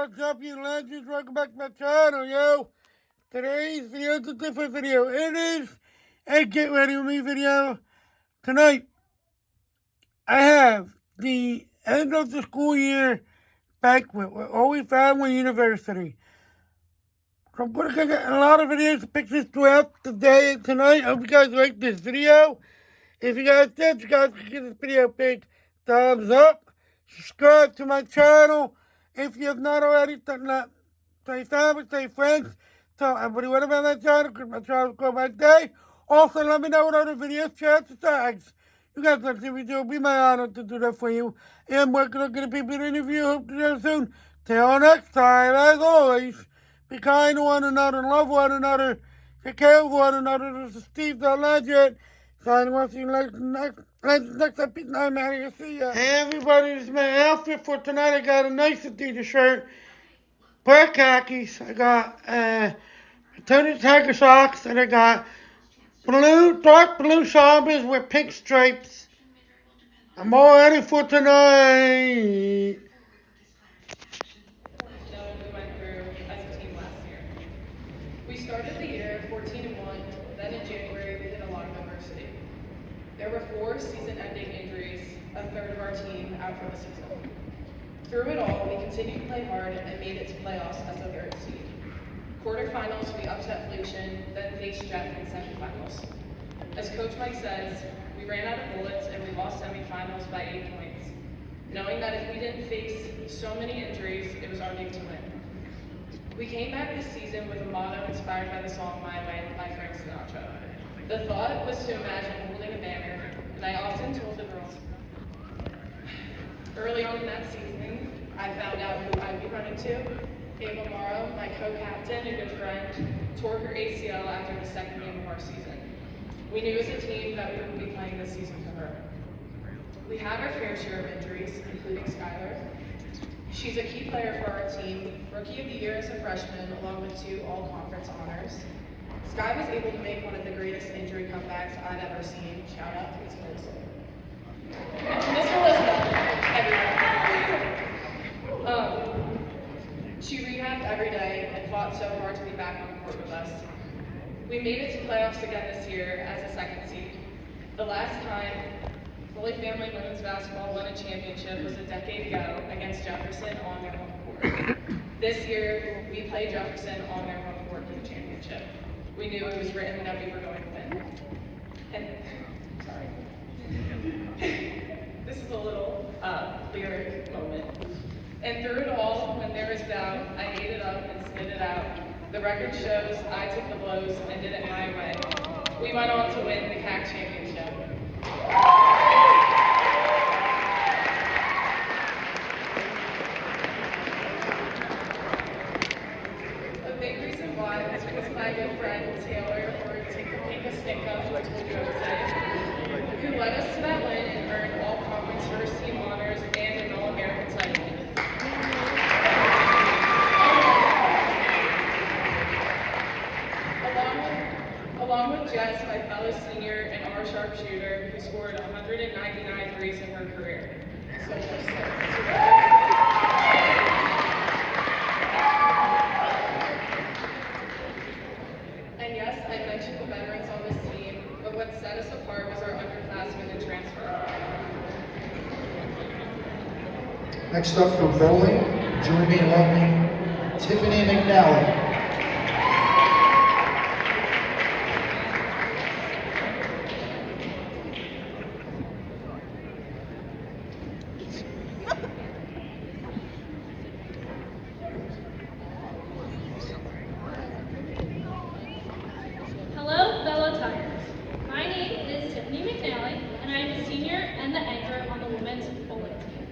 What's up, you legends? Welcome back to my channel, yo. Today's video is a different video. It is a Get Ready With Me video. Tonight, I have the end of the school year banquet with Holy Family University. So I'm going to get a lot of videos and pictures throughout the day and tonight. I hope you guys like this video. If you guys did, you guys can give this video a big thumbs up. Subscribe to my channel. If you have not already done that, stay family, stay friends. Tell everybody what about my channel, because my channel will go my day. Also, let me know what other videos, chats, and tags you guys want to see me do. It'll be my honor to do that for you. And we're going to get a people interview. Hope to see you soon. Till next time, as always, be kind to one another, love one another, take care of one another. This is Steve the Legend. Signing off, see you next episode. I'm out of here. See ya. Hey everybody, this is my outfit for tonight. I got a nice Adidas shirt, black khakis. I got Tony Tiger socks, and I got dark blue Sambas with pink stripes. I'm all ready for tonight. We went through as a team last year. We started the year 14-1, then in January we hit a lot of adversity. There were 4 season-ending injuries, a third of our team out for the season. Through it all, we continued to play hard and made it to playoffs as a 3rd seed. Quarterfinals, we upset Felician, then faced Jeff in semifinals. As Coach Mike says, we ran out of bullets and we lost semifinals by 8 points, knowing that if we didn't face so many injuries, it was our game to win. We came back this season with a motto inspired by the song My Way by Frank Sinatra. The thought was to imagine holding a banner, and I often told the girls. Early on in that season, I found out who I'd be running to. Ava Morrow, my co-captain and good friend, tore her ACL after the 2nd game of our season. We knew as a team that we wouldn't be playing this season for her. We had our fair share of injuries, including Skylar. She's a key player for our team, Rookie of the Year as a freshman, along with 2 all-conference honors. Sky was able to make one of the greatest injury comebacks I've ever seen. Shout out to Miss Melissa. Miss Melissa, everyone. She rehabbed every day and fought so hard to be back on the court with us. We made it to playoffs again this year as a 2nd seed. The last time Holy Family Women's Basketball won a championship was a decade ago against Jefferson on their home court. This year, we played Jefferson on their home court for the championship. We knew it was written that we were going to win. And, sorry. This is a little lyric moment. And through it all, when there was doubt, I ate it up and spit it out. The record shows I took the blows and did it my way. We went on to win the CAC championship. A big reason why is because my good friend Taylor, or Take the Pink a Stinko, who I told you I would say, who led us to that win and earned all conference first team honors and an All-American title. Along with Jess, my fellow senior and our sharpshooter, who scored 199 threes in her career. So and yes, I mentioned the veterans on this team, but what set us apart was our underclassmen and transfer. Next up for bowling, join me in welcoming Tiffany McNally. Hello, fellow Tigers. My name is Tiffany McNally, and I am a senior and the anchor on the women's bowling team.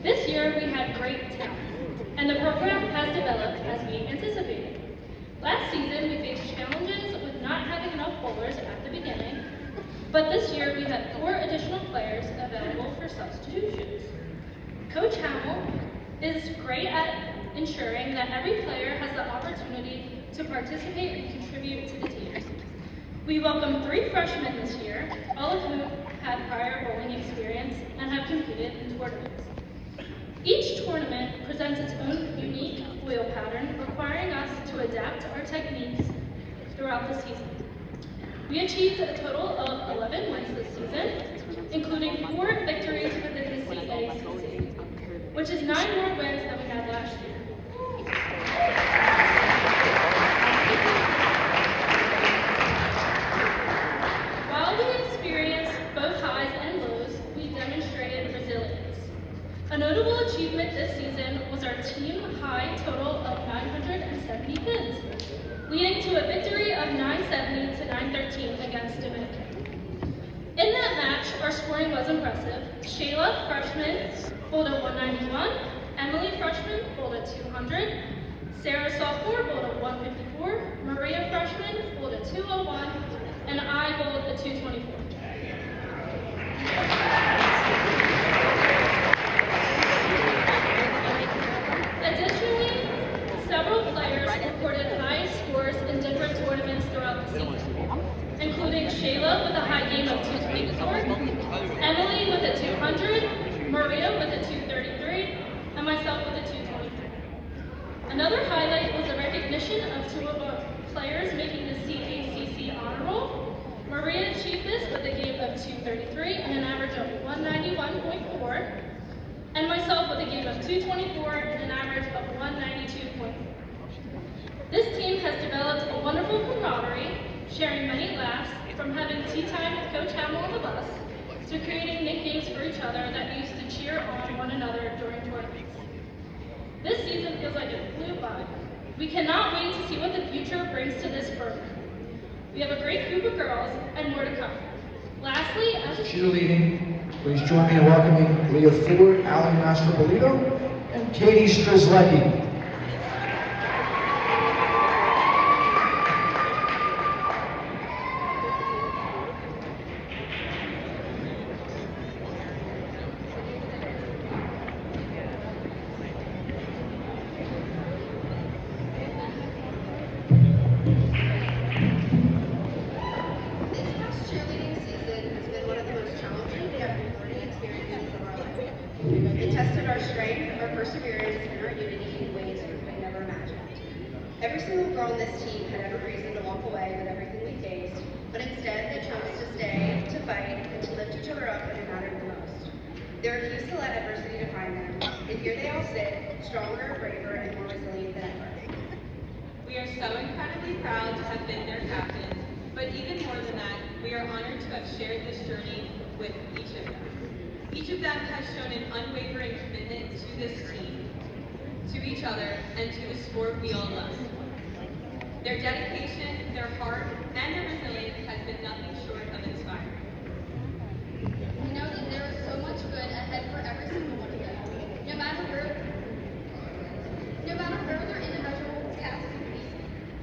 This year, we had great talent, and the program has developed as we anticipated. Last season, we faced challenges with not having enough bowlers at the beginning, but this year we had 4 additional players available for substitutions. Coach Hamill is great at ensuring that every player has the opportunity to participate and contribute to the team. We welcomed 3 freshmen this year, all of whom had prior bowling experience and have competed in tournaments. Each tournament presents its own unique wheel pattern, requiring us to adapt our techniques throughout the season. We achieved a total of 11 wins this season, including 4 victories within the CACC, which is 9 more wins than we had last year. While we experienced both highs and lows, we demonstrated resilience. A notable achievement this season was our team high total of 970 pins, leading to a victory of 970 to 913 against Dominican. In that match, our scoring was impressive. Shayla, freshman, bowled a 191, Emily, freshman, bowled a 200, Sarah, sophomore, bowled a 154, Maria, freshman, bowled a 201, and I bowled a 224. Additionally, several players recorded high scores in different tournaments throughout the season, including Shayla with a high game of 224, Emily with a 200, Maria with a 233, and myself with a 223. Another highlight was the recognition of 2 of our players making the CACC honor roll. Maria achieved this with a game of 233 and an average of 191.4, and myself with a game of 224 and an average of 192.4. This team has developed a wonderful camaraderie, sharing many laughs, from having tea time with Coach Hamill on the bus, to creating nicknames for each other that used to cheer on one another during tournaments. This season feels like it flew by. We cannot wait to see what the future brings to this program. We have a great group of girls and more to come. Lastly, as a Cheerleading, please join me in welcoming Leah Ford, Allie Mastropolito, and Katie Strzelecki. It tested our strength, our perseverance, and our unity in ways we could never imagine. Every single girl on this team had every reason to walk away with everything we faced, but instead they chose to stay, to fight, and to lift each other up when it mattered the most. They refused to let adversity define them, and here they all sit, stronger, braver, and more resilient than ever. We are so incredibly proud to have been their captains, but even more than that, we are honored to have shared this journey with each of them. Each of them has shown an unwavering commitment to this team, to each other, and to the sport we all love. Their dedication, their heart, and their resilience has been nothing short of inspiring. We know that there is so much good ahead for every single one of them. No matter where their individual tasks may be,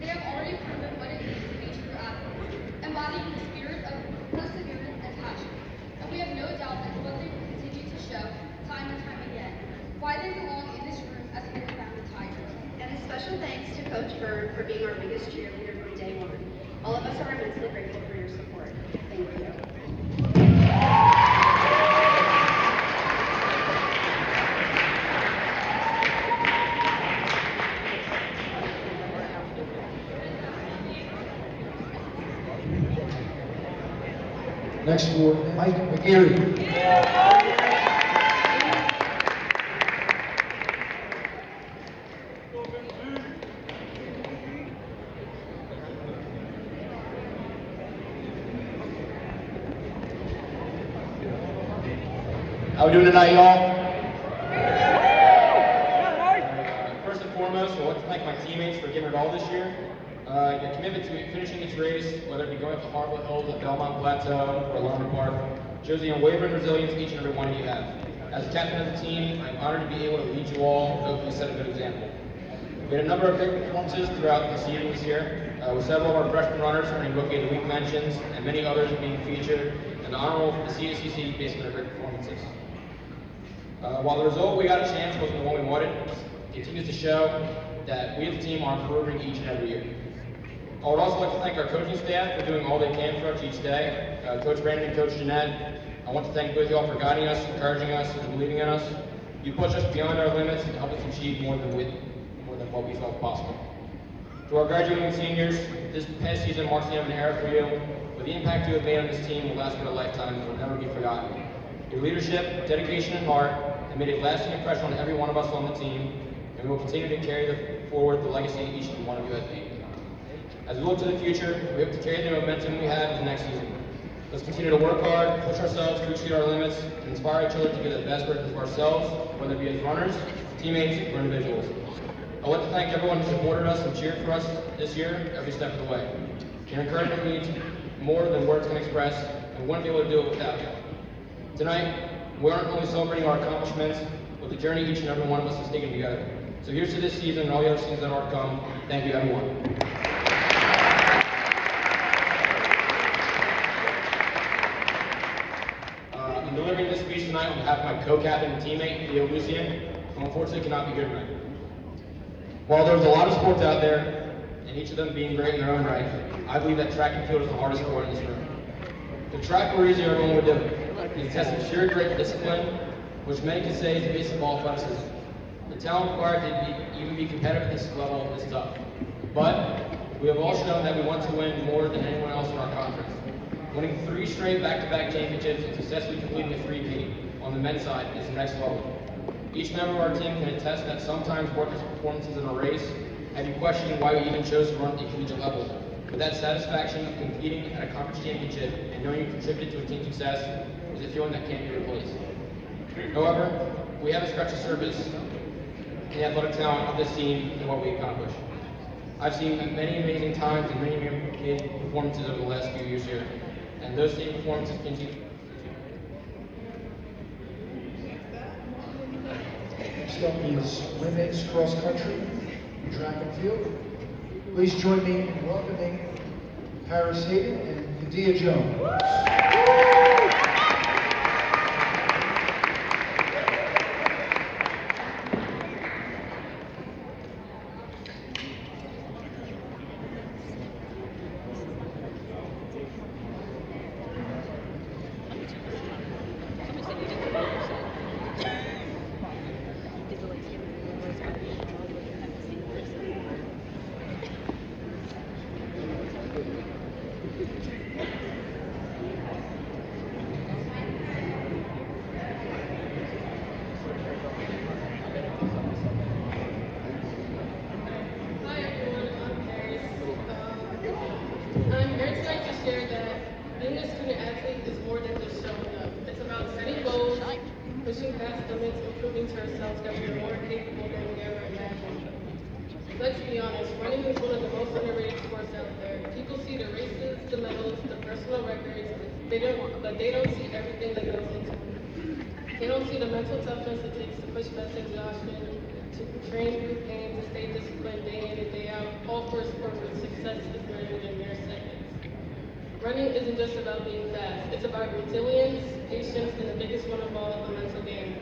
they have already proven what it means to be true athletes, embodying the spirit of perseverance and passion. And we have no doubt that what they will continue to show time and time again, why they belong in this room as Mid-Mountain Tigers. And a special thanks to Coach Byrne for being our biggest cheerleader from day one. All of us are immensely grateful for your support. Thank you. Next for Mike McGarry. How we doing tonight, y'all? First and foremost, I'd like to thank my teammates for giving it all this year. Your commitment to finishing each race, whether it be going up the Harville Hills at Belmont Plateau or Lumber Park, shows the unwavering resilience each and every one of you have. As a captain of the team, I'm honored to be able to lead you all and hopefully set a good example. We had a number of big performances throughout the season this year, with several of our freshman runners earning Rookie of the Week mentions, and many others being featured in the honor roll for the CACC based on their great performances. While the result we got a chance wasn't the one we wanted, it continues to show that we as a team are improving each and every year. I would also like to thank our coaching staff for doing all they can for us each day. Coach Brandon and Coach Jeanette, I want to thank both of y'all for guiding us, encouraging us, and believing in us. You push us beyond our limits and help us achieve more than more than what we thought possible. To our graduating seniors, this past season marks the end of an era for you, but the impact you have made on this team will last for a lifetime and will never be forgotten. Your leadership, dedication, and heart have made a lasting impression on every one of us on the team, and we will continue to carry forward the legacy each and one of you has made. As we look to the future, we hope to carry the momentum we have into next season. Let's continue to work hard, push ourselves to exceed our limits, and inspire each other to be the best versions of ourselves, whether it be as runners, teammates, or individuals. I want to thank everyone who supported us and cheered for us this year every step of the way. Your encouragement means more than words can express, and we wouldn't be able to do it without you. Tonight, we aren't only celebrating our accomplishments, but the journey each and every one of us has taken together. So here's to this season and all the other seasons that are to come. Thank you, everyone. I'm delivering this speech tonight on behalf of my co-captain and teammate, Leo Lucien, who unfortunately cannot be here tonight. While there's a lot of sports out there, and each of them being great in their own right, I believe that track and field is the hardest sport in this room. The track were easier, everyone would do it. It's a test of sheer grit and discipline, which many could say is the basis of all athleticism. The talent required to even be competitive at this level is tough. But we have all shown that we want to win more than anyone else in our conference. Winning 3 straight back-to-back championships and successfully completing a 3-peat on the men's side is the next level. Each member of our team can attest that sometimes workers' performances in a race have you questioning why we even chose to run at the collegiate level. But that satisfaction of competing at a conference championship and knowing you contributed to a team's success is a feeling that can't be replaced. However, we haven't scratched the surface in the athletic talent of this team and what we accomplished. I've seen many amazing times and many amazing performances over the last few years here, and those same performances continue. Next up is women's cross country, track and field. Please join me in welcoming Paris Hayden and Kadia Jones. I'm here tonight to share that being a student athlete is more than just showing up. It's about setting goals, pushing past limits, and proving to ourselves that we are more capable than we ever imagined. Let's be honest, running is one of the most underrated sports out there. People see the races, the medals, the personal records, but they don't see everything that goes into it. They don't see the mental toughness it takes to push past exhaustion, to train through pain, to stay disciplined day in and day out, all for a sport where success is measured in mere seconds. Running isn't just about being fast, it's about resilience, patience, and the biggest one of all, the mental game.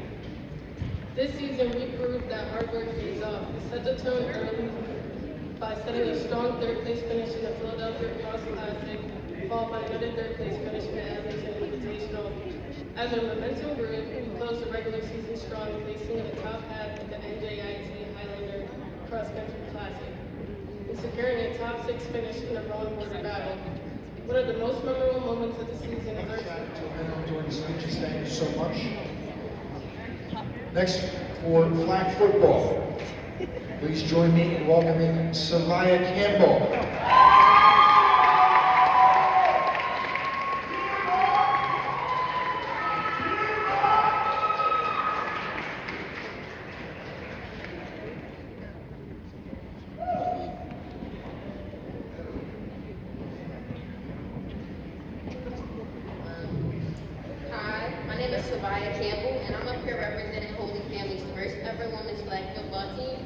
This season, we proved that hard work pays off. We set the tone early by setting a strong third-place finish in the Philadelphia Cross Classic, followed by another third-place finish in the Edmonton Invitational. As our momentum grew, we closed the regular season strong, placing in the top half of the NJIT Highlander Cross Country Classic, and securing a top 6 finish in the Rolling Border Battle. One of the most memorable moments of the season is our Gentlemen, doing the speeches, thank you so much. Next, for flag football, please join me in welcoming Savia Campbell. Hi, my name is Savia Campbell, and I'm up here representing Holy Family's first ever women's flag football team.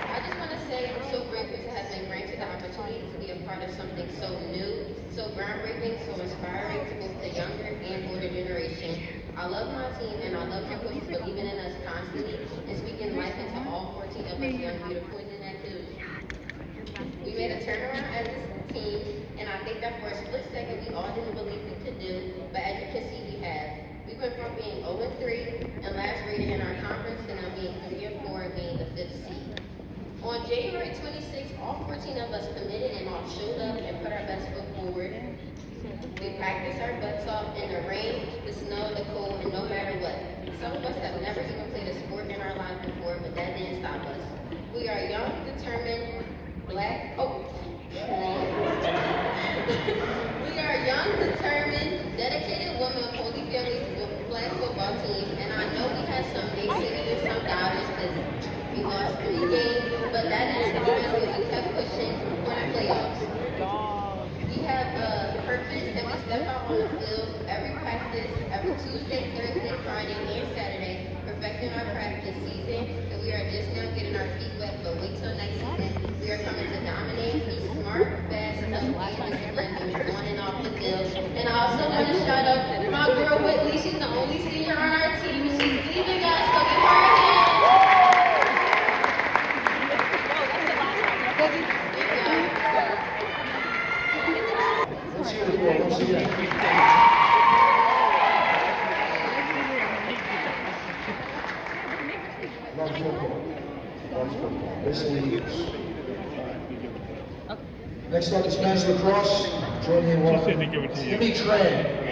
I just want to say I'm so grateful to have been granted the opportunity to be a part of something so new, so groundbreaking, so inspiring to both the younger and older generation. I love my team, and I love my coach for believing in us constantly and speaking life into all 14 of us young, beautiful, and activities. We made a turnaround as a team, and I think that for a split second we all didn't believe we could do, but as you can see, we have. We We went from being 0-3 and last rated in our conference to now being 3-4 and being the 5th seed. On January 26th, all 14 of us committed and all showed up and put our best foot forward. We practiced our butts off in the rain, the snow, the cold, and no matter what. Some of us have never even played a sport in our lives before, but that didn't stop us. We are young, determined, we are young, determined, dedicated women of Holy Family Black football team, and I know we had some naysayers and some doubters because we lost 3 games, but that didn't stop us when we kept pushing for the playoffs. We have a purpose and we step out on the field every practice, every Tuesday, Thursday, Friday, and Saturday, perfecting our practice season, and we are just now getting our feet wet, but wait till next season. We are coming to dominate, be smart, fast, tough, and disciplined, on and off the field. And I also want to shout out my girl Whitley. She's the only senior on our team. She's leaving us, so give her a hand. Let's hear it for her once again. Love football. Love football. Listen to the Eagles. Next up is men's lacrosse. Join me in welcoming Timmy Tran.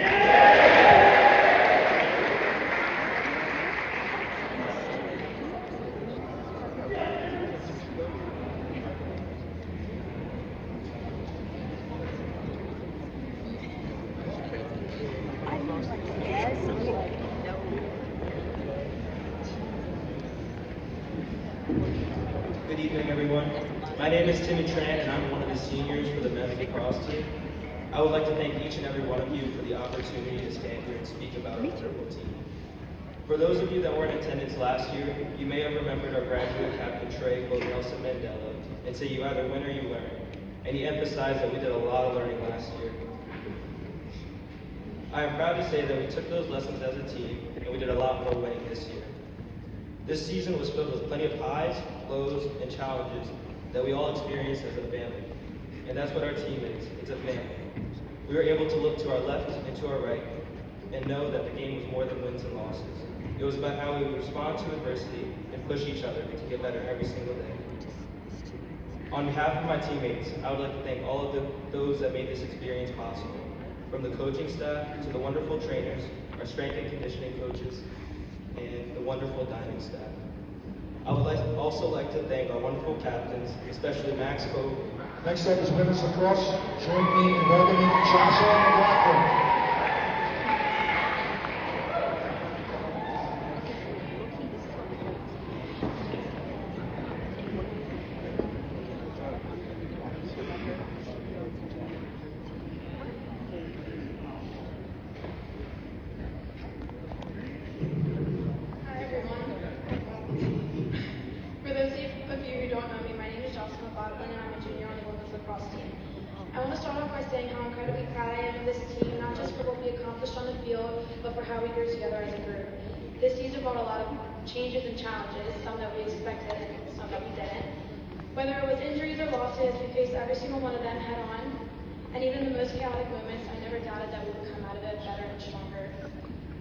Good evening, everyone. My name is Timmy Tran, and I'm one of the seniors for the men's lacrosse team. I would like to thank each and every one of you for the opportunity to stand here and speak about our wonderful team. For those of you that were in attendance last year, you may have remembered our graduate captain Trey quote Nelson Mandela and say you either win or you learn. And he emphasized that we did a lot of learning last year. I am proud to say that we took those lessons as a team, and we did a lot more winning this year. This season was filled with plenty of highs, lows, and challenges that we all experienced as a family. And that's what our team is. It's a family. We were able to look to our left and to our right and know that the game was more than wins and losses. It was about how we would respond to adversity and push each other to get better every single day. On behalf of my teammates, I would like to thank all of those that made this experience possible. From the coaching staff to the wonderful trainers, our strength and conditioning coaches, and the wonderful dining staff. I would also like to thank our wonderful captains, especially Max Coe. Next up is women's lacrosse. Join me in welcoming Jocelyn McLaughlin. I want to start off by saying how incredibly proud I am of this team, not just for what we accomplished on the field, but for how we grew together as a group. This season brought a lot of changes and challenges, some that we expected and some that we didn't. Whether it was injuries or losses, we faced every single one of them head on, and even in the most chaotic moments, I never doubted that we would come out of it better and stronger.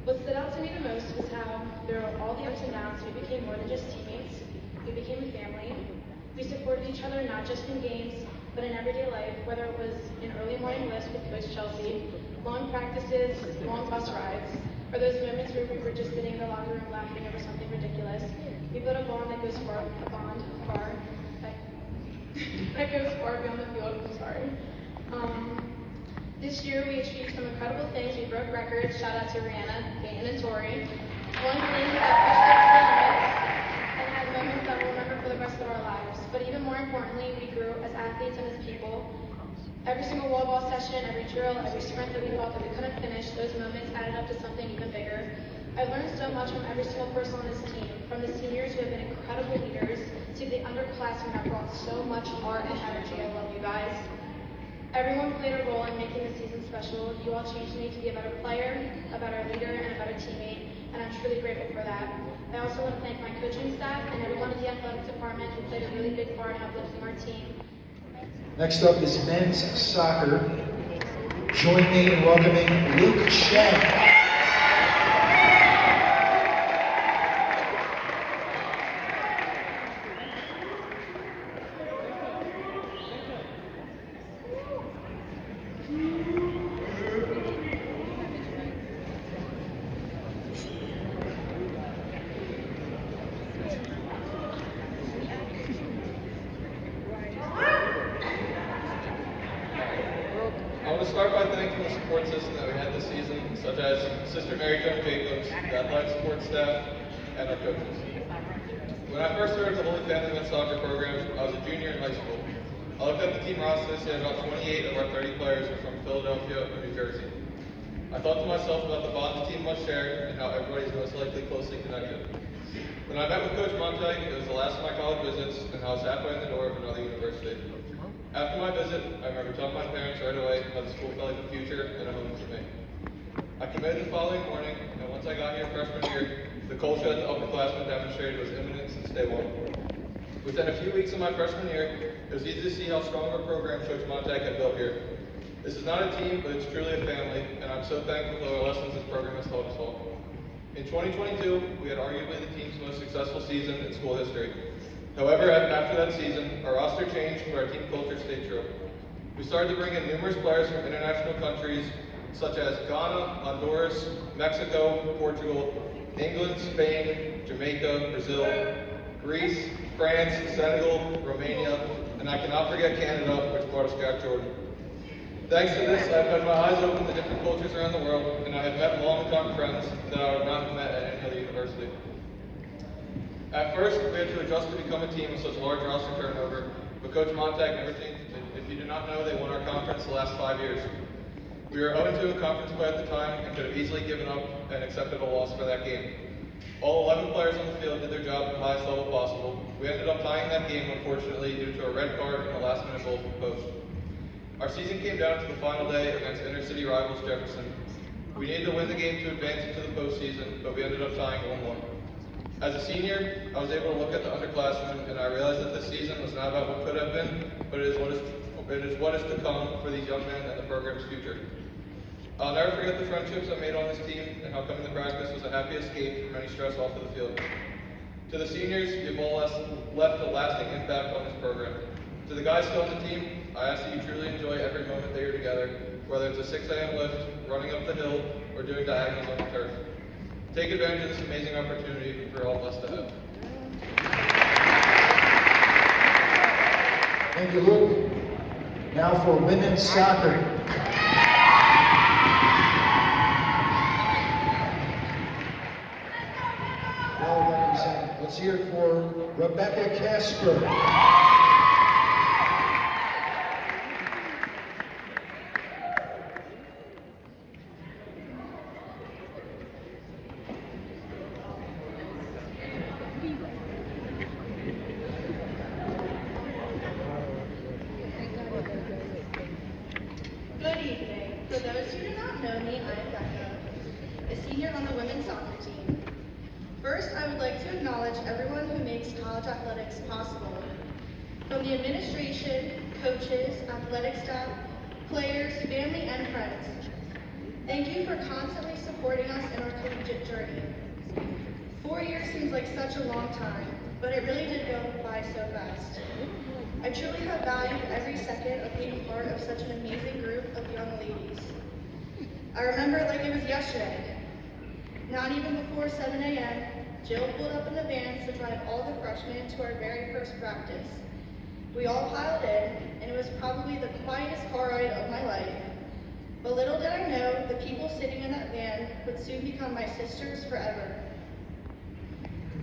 What stood out to me the most was how, through all the ups and downs, we became more than just teammates. We became a family. We supported each other not just in games, but in everyday life, whether it was in early morning lifts with Coach Chelsea, long practices, long bus rides, or those moments where we were just sitting in the locker room laughing over something ridiculous. We built a bond that goes far beyond the field. I'm sorry. This year we achieved some incredible things. We broke records. Shout out to Rihanna, Peyton, and Tori. One thing that pushed us to the limits and had moments that we'll remember for the rest of our lives. But even more importantly, we grew as athletes and as people. Every single wall ball session, every drill, every sprint that we thought that we couldn't finish, those moments added up to something even bigger. I've learned so much from every single person on this team, from the seniors who have been incredible leaders, to the underclassmen that brought so much heart and energy. I love you guys. Everyone played a role in making the season special. You all changed me to be a better player, a better leader, and a better teammate, and I'm truly grateful for that. I also want to thank my coaching staff and everyone in the athletics department who played a really big part in uplifting our team. Next up is men's soccer. Join me in welcoming Luke Shen. to thank for the support system that we had this season, such as Sister Mary Jo Jacobs, the athletic support staff, and our coaches. When I first started the Holy Family Men's Soccer program, I was a junior in high school. I looked at the team roster and about 28 of our 30 players were from Philadelphia or New Jersey. I thought to myself about the bond the team must share and how everybody is most likely closely connected. When I met with Coach Monte, it was the last of my college visits, and I was halfway in the door of another university. After my visit, I remember telling my parents right away how the school felt like the future and a home for me. I committed the following morning, and once I got here freshman year, the culture that the upperclassmen demonstrated was imminent since day one. Within a few weeks of my freshman year, it was easy to see how strong of a program Coach Monte had built here. This is not a team, but it's truly a family, and I'm so thankful for the lessons this program has taught us all. In 2022, we had arguably the team's most successful season in school history. However, after that season, our roster changed, but our team culture stayed true. We started to bring in numerous players from international countries, such as Ghana, Honduras, Mexico, Portugal, England, Spain, Jamaica, Brazil, Greece, France, Senegal, Romania, and I cannot forget Canada, which brought us Jack Jordan. Thanks to this, I've had my eyes open to different cultures around the world, and I have met long-time friends that I would not have met at any other university. At first, we had to adjust to become a team with such large roster turnover, but Coach Montag never changed it. If you do not know, they won our conference the last 5 years. We were 0-2 in conference play at the time and could have easily given up and accepted a loss for that game. All 11 players on the field did their job at the highest level possible. We ended up tying that game, unfortunately, due to a red card and a last-minute goal from post. Our season came down to the final day against inner-city rivals Jefferson. We needed to win the game to advance into the postseason, but we ended up tying 1-1. As a senior, I was able to look at the underclassmen, and I realized that this season was not about what could have been, but it is what is to come for these young men and the program's future. I'll never forget the friendships I made on this team and how coming to practice was a happy escape from any stress off of the field. To the seniors, you've all left a lasting impact on this program. To the guys still on the team, I ask that you truly enjoy every moment that you're together, whether it's a 6 a.m. lift, running up the hill, or doing diagonals on the turf. Take advantage of this amazing opportunity we're all blessed to have. Thank you, Luke. Now for women's soccer. Well represented. Let's hear it for Rebecca Casper. Good evening. For those who do not know me, I am Becca, a senior on the women's soccer team. First, I would like to acknowledge everyone who makes college athletics possible. From the administration, coaches, athletic staff, players, family, and friends. Thank you for constantly supporting us in our collegiate journey. 4 years seems like such a long time, but it really did go by so fast. I truly have valued every second of being part of such an amazing group of young ladies. I remember it like it was yesterday. Not even before 7 a.m., Jill pulled up in the vans to drive all the freshmen to our very first practice. We all piled in, and it was probably the quietest car ride of my life. But little did I know, the people sitting in that van would soon become my sisters forever.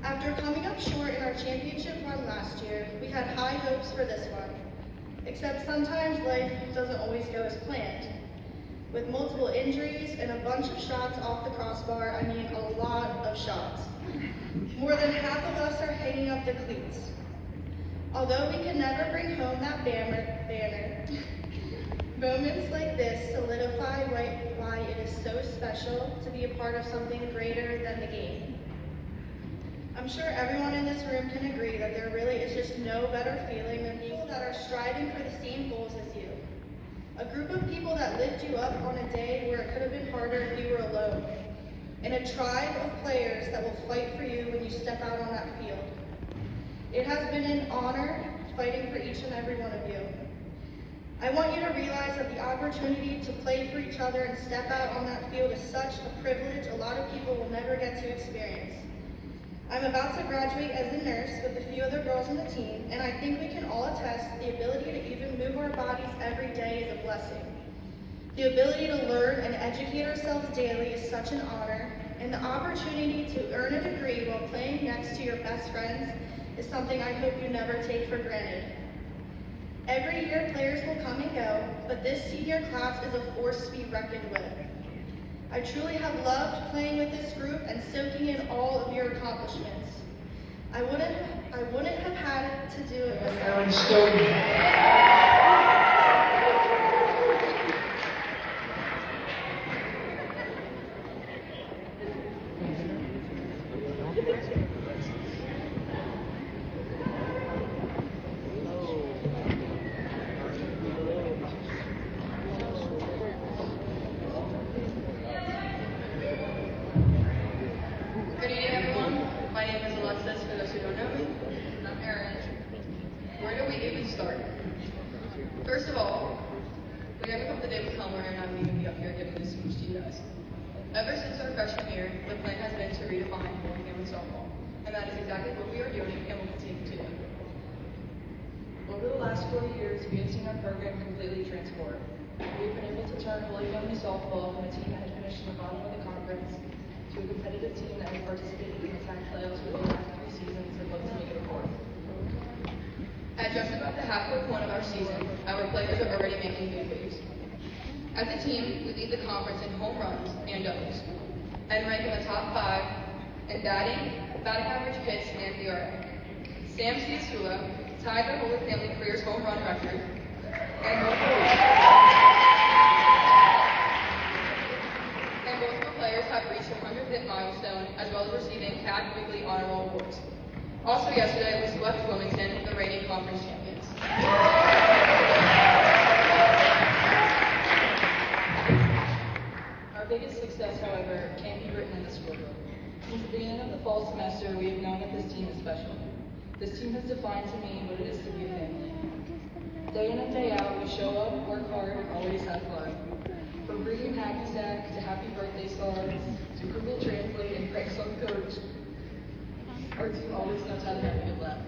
After coming up short in our championship run last year, we had high hopes for this one. Except sometimes life doesn't always go as planned. With multiple injuries and a bunch of shots off the crossbar, I mean a lot of shots. More than half of us are hanging up the cleats. Although we could never bring home that banner, moments like this solidify why it is so special to be a part of something greater than the game. I'm sure everyone in this room can agree that there really is just no better feeling than people that are striving for the same goals as you. A group of people that lift you up on a day where it could have been harder if you were alone. And a tribe of players that will fight for you when you step out on that field. It has been an honor fighting for each and every one of you. I want you to realize that the opportunity to play for each other and step out on that field is such a privilege a lot of people will never get to experience. I'm about to graduate as a nurse with a few other girls on the team, and I think we can all attest the ability to even move our bodies every day is a blessing. The ability to learn and educate ourselves daily is such an honor, and the opportunity to earn a degree while playing next to your best friends is something I hope you never take for granted. Every year, players will come and go, but this senior class is a force to be reckoned with. I truly have loved playing with this group and soaking in all of your accomplishments. I wouldn't have had to do it without. Good evening, everyone. My name is Alexis, for those who don't know me. And I'm Erin. Where do we even start? First of all, we never come the day we come where I'm not even be up here giving this speech to you guys. Ever since our freshman year, the plan has been to redefine Holy Family softball, and that is exactly what we are doing and will continue to do. Over the last 4 years, we have seen our program completely transform. We've been able to turn Holy Family softball from a team that had finished in the bottom of the conference to a competitive team that has participated in the tag playoffs for the last 3 seasons and looks to make it a fourth. At just about the halfway point of our season, our players are already making big waves. As a team, we lead the conference in home runs and doubles, and rank in the top 5 in batting average, hits, and ERA. Sam Ciasula tied the Holy Family career's home run record, and both the players have reached the 100th hit milestone, as well as receiving CAC Weekly Honor Roll awards. Also yesterday, we swept Wilmington, the reigning conference champions. Our biggest success, however, can't be written in the scorebook. Since the beginning of the fall semester, we have known that this team is special. This team has defined to me what it is to be a family. Day in and day out, we show up, work hard, and always have fun. From bringing hacky sack to happy birthday songs to Google Translate and pranks on coach, our team always knows how to have a good laugh.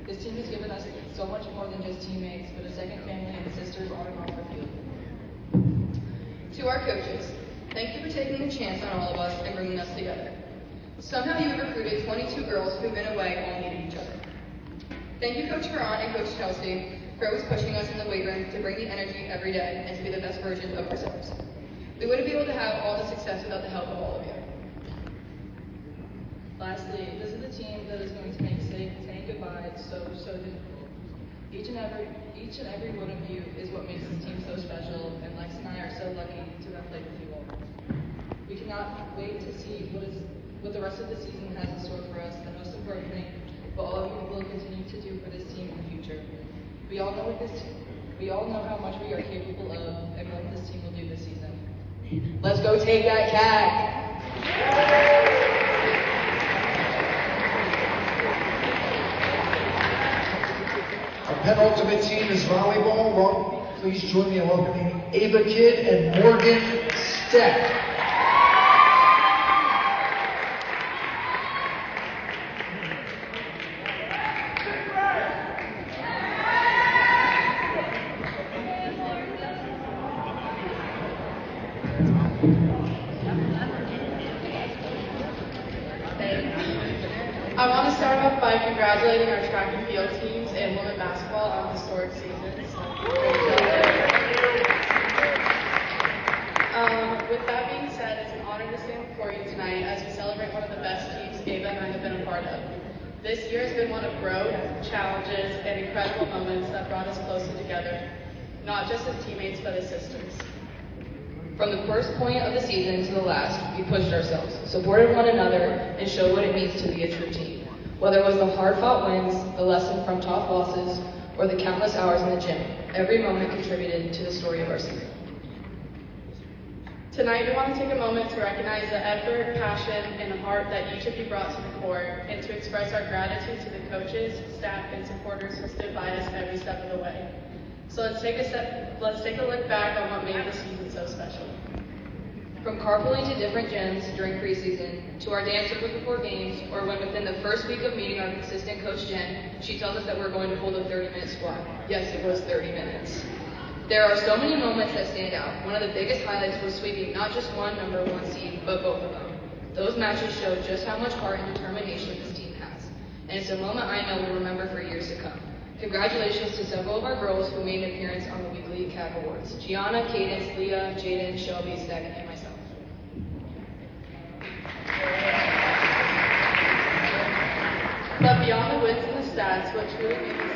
This team has given us so much more than just teammates, but a second family and sisters on and off the field. To our coaches, thank you for taking a chance on all of us and bringing us together. Somehow you have recruited 22 girls who in a way all needed each other. Thank you, Coach Ferran and Coach Chelsea, for always pushing us in the weight room to bring the energy every day and to be the best version of ourselves. We wouldn't be able to have all the success without the help of all of you. Lastly, this is the team that is going to make saying goodbye so difficult. Each and every one of you is what makes this team so special, and Lex and I are so lucky to have played with you all. We cannot wait to see what the rest of the season has in store for us, and most importantly, what all of you will continue to do for this team in the future. We all know how much we are capable of, and what this team will do this season. Let's go take that CAC! Our penultimate team is volleyball. Please join me in welcoming Ava Kidd and Morgan Steck. I want to start off by congratulating our track and field teams and women basketball on historic seasons. With that being said, it's an honor to stand before you tonight as we celebrate one of the best teams Ava and I have been a part of. This year has been one of growth, challenges, and incredible moments that brought us closer together, not just as teammates, but as sisters. From the first point of the season to the last, we pushed ourselves, supported one another, and showed what it means to be a true team. Whether it was the hard-fought wins, the lesson from tough losses, or the countless hours in the gym, every moment contributed to the story of our season. Tonight, we want to take a moment to recognize the effort, passion, and heart that each of you brought to the court, and to express our gratitude to the coaches, staff, and supporters who stood by us every step of the way. So let's take a look back on what made this season so special. From carpooling to different gyms during preseason, to our dance circle before games, or when within the first week of meeting our consistent coach Jen, she tells us that we're going to hold a 30-minute squat. Yes, it was 30 minutes. There are so many moments that stand out. One of the biggest highlights was sweeping not just one number one seed, but both of them. Those matches showed just how much heart and determination this team has. And it's a moment I know we'll remember for years to come. Congratulations to several of our girls who made an appearance on the weekly CAC Awards. Gianna, Cadence, Leah, Jaden, Shelby, Steg, and myself. But beyond the wins and the stats, what truly makes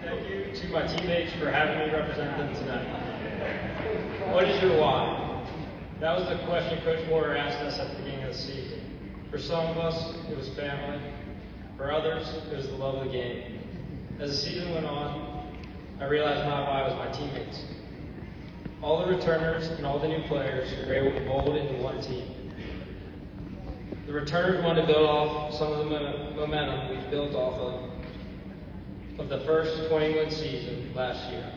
Thank you to my teammates for having me represent them tonight. What is your why? That was the question Coach Moore asked us at the beginning of the season. For some of us, it was family. For others, it was the love of the game. As the season went on, I realized my why was my teammates. All the returners and all the new players were able to mold into one team. The returners wanted to build off some of the momentum we built off of the first 20-win season last year.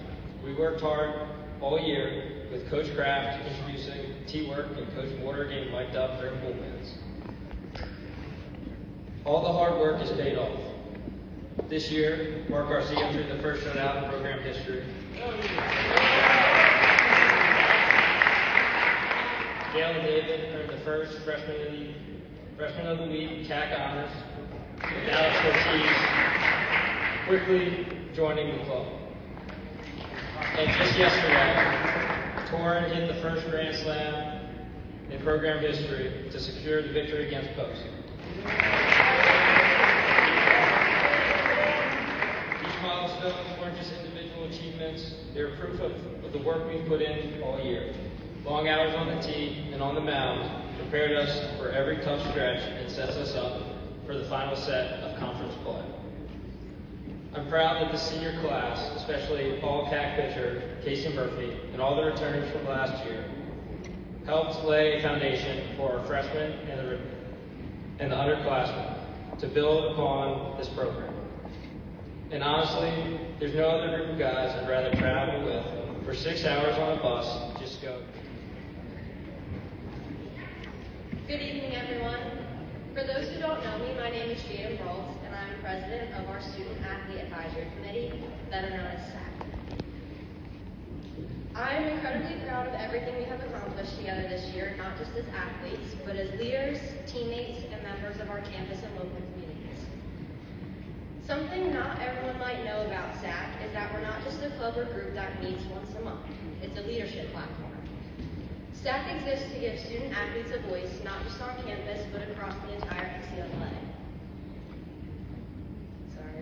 We worked hard all year with Coach Kraft introducing T-work and Coach Mortar getting mic'd up during bullpens. All the hard work is paid off. This year, Mark Garcia threw the first shutout in program history. Jalen David earned the first freshman of the week CAC honors, with Alex Ortiz quickly joining the club. And just yesterday, Torrin hit the first Grand Slam in program history to secure the victory against Post. These milestones weren't just individual achievements, they were proof of the work we've put in all year. Long hours on the tee and on the mound prepared us for every tough stretch and sets us up for the final set of conference play. I'm proud that the senior class, especially all-CAC pitcher Casey Murphy and all the returners from last year, helped lay a foundation for our freshmen and the underclassmen to build upon this program. And honestly, there's no other group of guys I'd rather travel with for 6 hours on a bus just go. Good evening, everyone. For those who don't know me, my name is Jaden Rolls, and I'm president of our Student Athlete Advisory Committee, better known as SAC. I am incredibly proud of everything we have accomplished together this year, not just as athletes, but as leaders, teammates, and members of our campus and local communities. Something not everyone might know about SAC is that we're not just a club or group that meets once a month. It's a leadership platform. SAC exists to give student athletes a voice, not just on campus, but across the entire NCAA.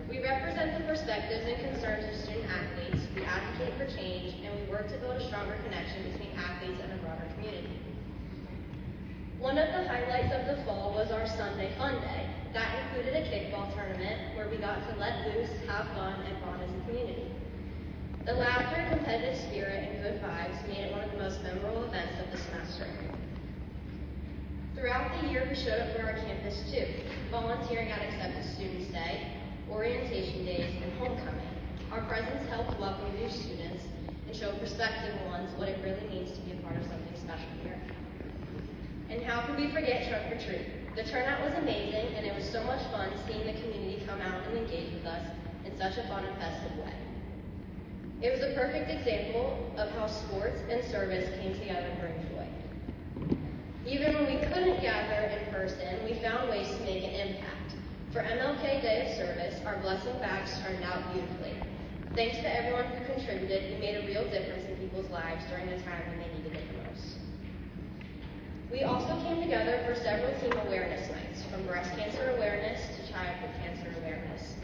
We represent the perspectives and concerns of student athletes, we advocate for change, and we work to build a stronger connection between athletes and the broader community. One of the highlights of the fall was our Sunday Fun Day. That included a kickball tournament where we got to let loose, have fun, and bond as a community. The laughter, competitive spirit, and good vibes made it one of the most memorable events of the semester. Throughout the year, we showed up for our campus too, volunteering at Accepted Students Day, orientation days, and homecoming. Our presence helped welcome new students and show prospective ones what it really means to be a part of something special here. And how could we forget Trunk or Treat? The turnout was amazing, and it was so much fun seeing the community come out and engage with us in such a fun and festive way. It was a perfect example of how sports and service came together to bring joy. Even when we couldn't gather in person, we found ways to make an impact. For MLK Day of Service, our blessing bags turned out beautifully. Thanks to everyone who contributed, we made a real difference in people's lives during the time when they needed it the most. We also came together for several team awareness nights, from breast cancer awareness to childhood cancer awareness.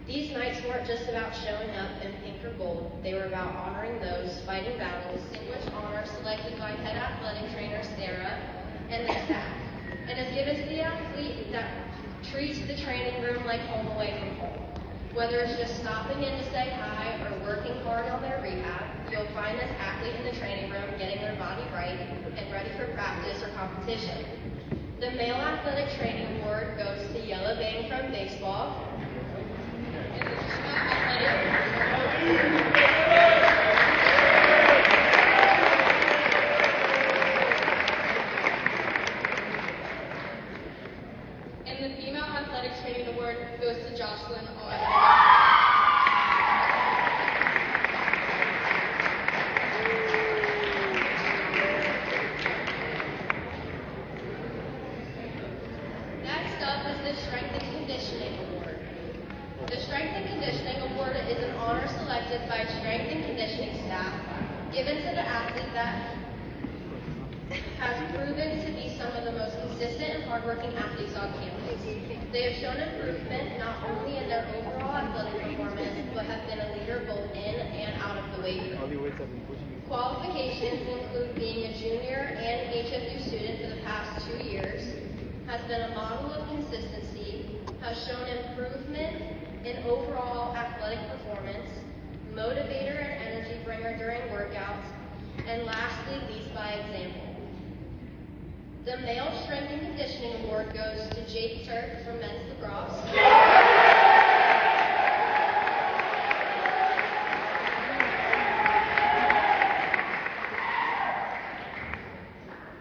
These nights weren't just about showing up in pink or gold, they were about honoring those fighting battles, distinguished honor selected by head athletic trainer Sarah and the staff, and has given to the athlete that treats the training room like home away from home. Whether it's just stopping in to say hi or working hard on their rehab, you'll find this athlete in the training room getting their body right and ready for practice or competition. The Male Athletic Training Award goes to Yellow Bang from baseball, Jocelyn on. Next up is the Strength and Conditioning Award. The Strength and Conditioning Award is an honor selected by strength and conditioning staff, given to the athlete that has proven to be some of the most consistent and hardworking athletes on campus. They have shown improvement not only in their overall athletic performance, but have been a leader both in and out of the weight room. Qualifications include being a junior and HFU student for the past 2 years, has been a model of consistency, has shown improvement in overall athletic performance, motivator and energy bringer during workouts, and lastly, leads by example. The Male Strength and Conditioning Award goes to Jake Turk from men's lacrosse.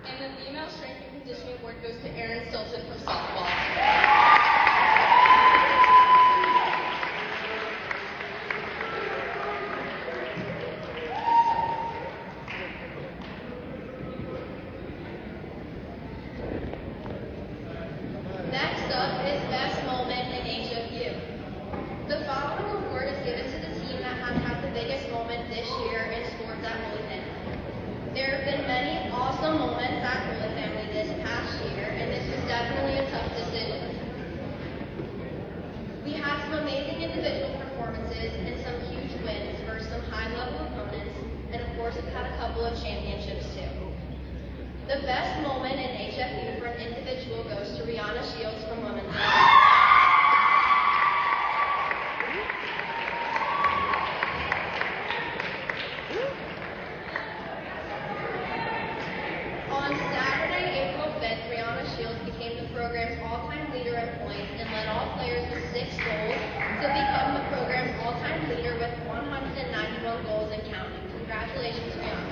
And the Female Strength and Conditioning Award goes to Erin Silton from softball. Next up is Best Moment in HFU. The following award is given to the team that has had the biggest moment this year in sports at Holy Family. There have been many awesome moments at Holy Family this past year, and this was definitely a tough decision. We had some amazing individual performances and some huge wins versus some high-level opponents, and of course we've had a couple of championships too. The best moment in HFU for an individual goes to Rihanna Shields from women's lacrosse. On Saturday, April 5th, Rihanna Shields became the program's all-time leader in points and led all players with 6 goals to become the program's all-time leader with 191 goals and counting. Congratulations, Rihanna.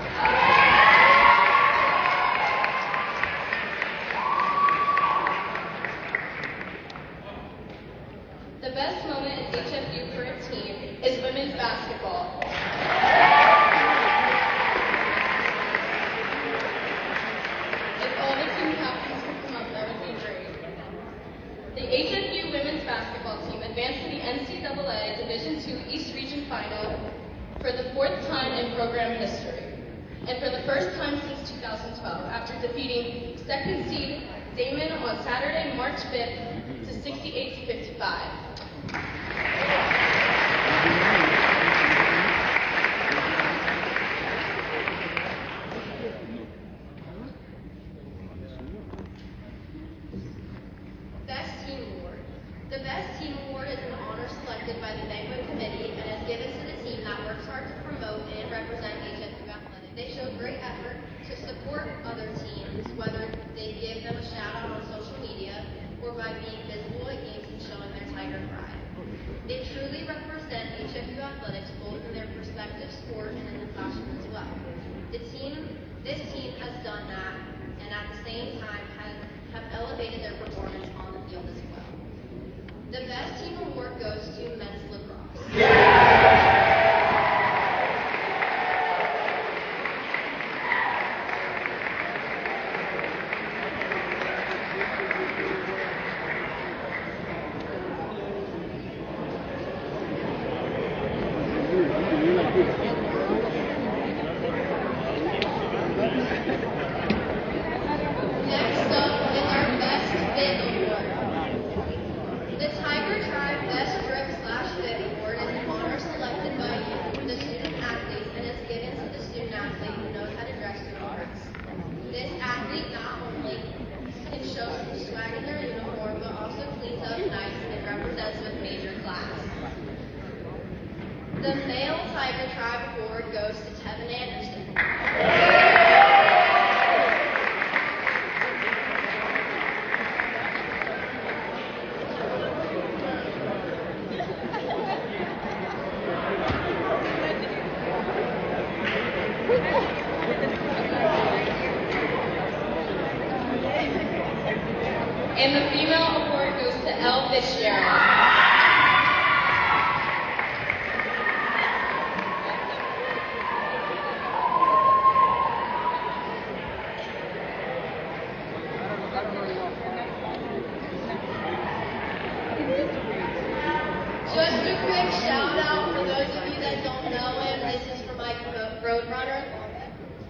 The best moment in HFU for a team is women's basketball. If all the team captains could come up, that would be great. The HFU women's basketball team advanced to the NCAA Division II East Region Final for the 4th time in program history, and for the first time since 2012, after defeating second seed Damon on Saturday, March 5th to 68-55. Best Team Award. The Best Team Award is an honor selected by the banquet committee and is given to the team that works hard to promote and represent HFU athletics. They show great effort to support other teams, whether they give them a shout out on social media or by being visible at games and showing their Tiger pride. They truly represent HFU athletics both in their respective sport and in the classroom as well. This team has done that, and at the same time have elevated their performance on the field as well. The Best Team Award goes to men's lacrosse. Next up is our Best Bib Award. The Tiger Tribe Best Drip/Bib Award is an honor selected by you, the student athletes, and is given to the student athlete who knows how to dress to impress. This athlete not only can show some swag in their uniform, but also cleans up nice and represents with major class. The Male Tiger Tribe Award goes to Tevin Anderson. And the female award goes to Elle Fitzgerald. Just a quick shout out for those of you that don't know him. This is for my Roadrunner.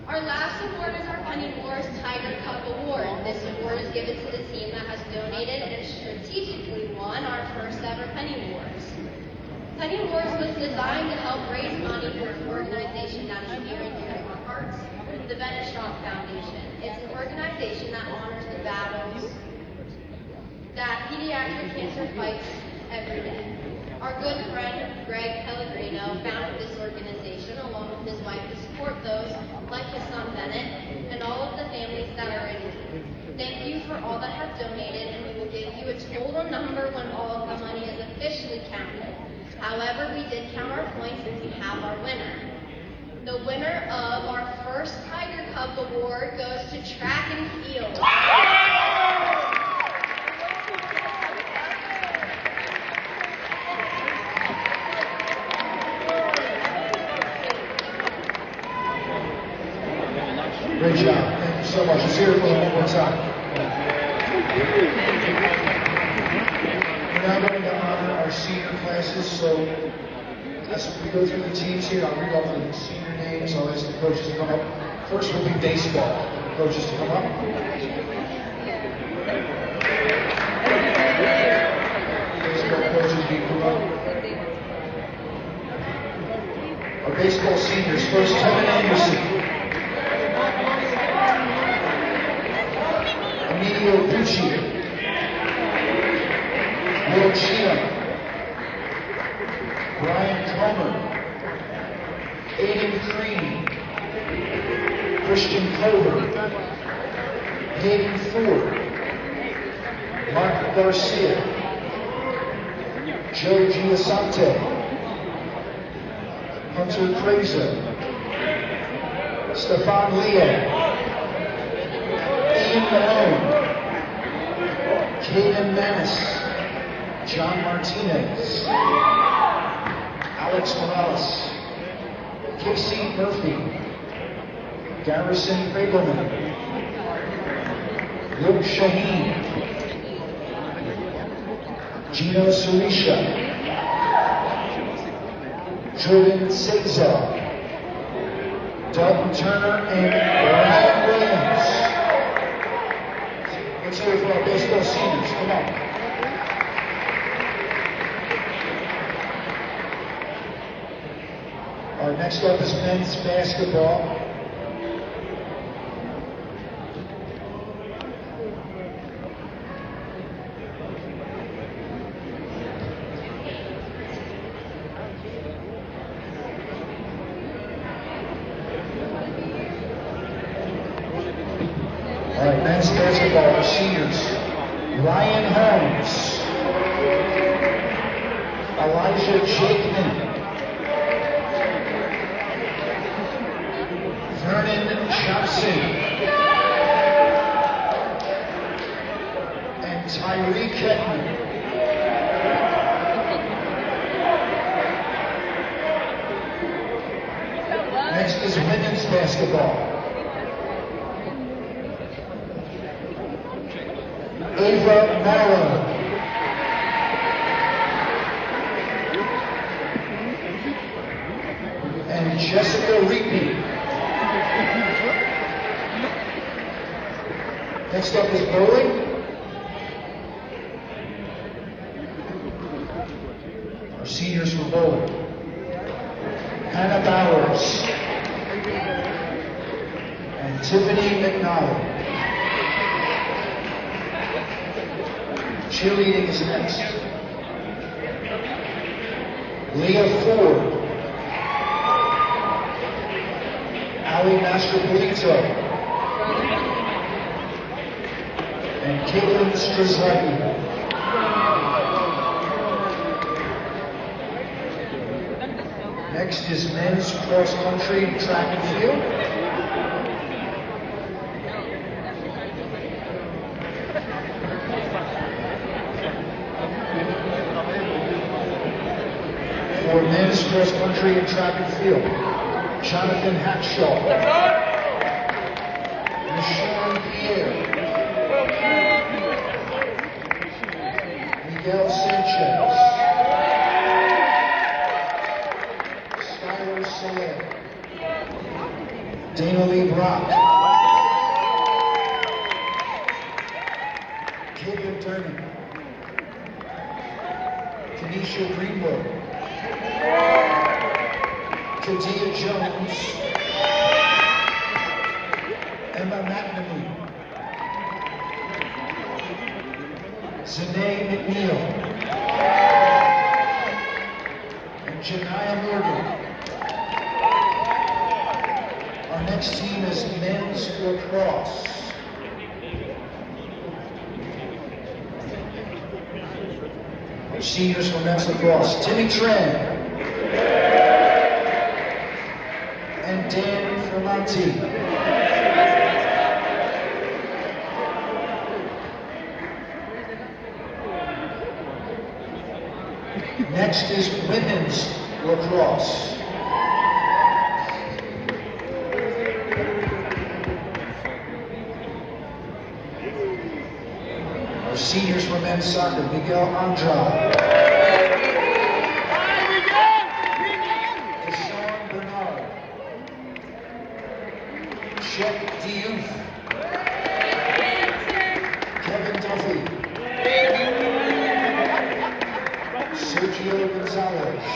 Our last award is our Penny Wars Tiger Cup Award. This award is given to the team that has donated and strategically won our first ever Penny Wars. Penny Wars was designed to help raise money for an organization that is near and dear to our hearts, the Bennett Strong Foundation. It's an organization that honors the battles that pediatric cancer fights every day. Our good friend Greg Pellegrino founded this organization along with his wife to support those like his son Bennett and all of the families that are in need. Thank you for all that have donated, and we will give you a total number when all of the money is officially counted. However, we did count our points and we have our winner. The winner of our first Tiger Cup Award goes to track and field. Great job. Thank you so much. Let's hear it for them one more time. We're now going to honor our senior classes, so as we go through the teams here, I'll read off the senior names. I'll ask the coaches to come up. First will be baseball. Coaches to come up. Baseball coaches, you come up. Our baseball seniors. First, Kevin Anderson. Emilio Pucci, Will Cheatham, Brian Comer, Aiden Crean, Christian Cover, Hayden Ford, Mark Garcia, Joe Giasante, Hunter Fraser, Stefan Leo, Ian Malone, Caden Manis, John Martinez, Alex Morales, Casey Murphy, Garrison Fableman, Luke Shaheen, Gino Surisha, Jordan Cesar, Doug Turner, and Ryan Williams. Let's hear it for our baseball seniors. Come on. Our next up is men's basketball. All right, men's basketball, our seniors. Ryan Holmes, Elijah Jakeman, Vernon Johnson, and Tyree Ketman. Next is women's basketball. Ava Morrow, and Jessica Reapy. Next up is bowling. Our seniors for bowling. Hannah Bowers and Tiffany McNally. Cheerleading is next. Leah Ford, Ali Mastropolito, and Caitlin Strzelecki. Next is men's cross country and track and field. For men's cross country and track and field, Jonathan Hackshaw, Michelle Pierre, Miguel Sanchez, Skylar Soler, Dana Lee Brock, Jacob Durnan, Kenesha Greenwood, Katia Jones, Emma McNamee, Zanae McNeil, and Janiyah Morgan. Our next team is men's lacrosse. Our seniors for men's lacrosse, Timmy Tran and Dan Fermanti. Next is women's lacrosse. Our seniors for men's soccer, Miguel Andrade, Deshaun Bernard, Chet Diouf, Kevin Duffy, Sergio Gonzalez,